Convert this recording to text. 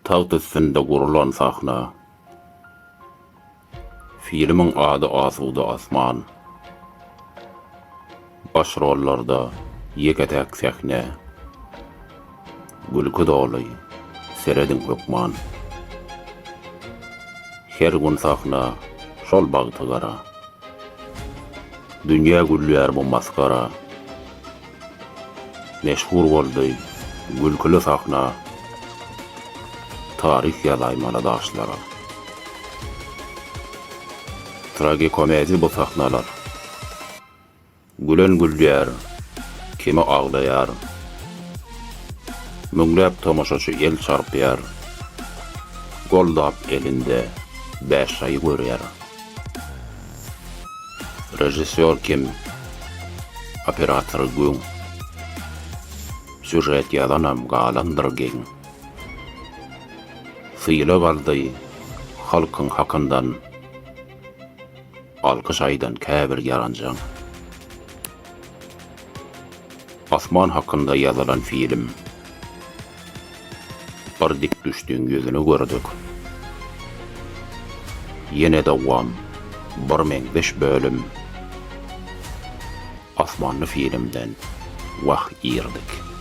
Taht üstünde gurulan sahna. Filmin adı Asuda Asman. Başrollarda Yeketek Sehne, Gülkü Doly, Seredin Hökman. Her gün sahna şol bagty gara. Dünýä güllýär bu maskara. Meşhur boldy gülkülü sahna. Tarih ýazaýmala daşlara. Tragikomedi bu sahnalar. Gülen güllýär, kimi ağlaýar. Müňläp tomaşaçy el çarpýar. Goldap elinde beş şaý görýär. Rejissör kim? Operator gün. Süjet ýazanam galandyr geň. Syýla baldy halkyň hakyndan. Alkyş aýdan käbir yaranjaň. Asman hakynda ýazylan film. Bir dik düşdüň ýüzüni gördük. Ýene dowam. 15 bölüm. Asmanly filmden wah ýerdik.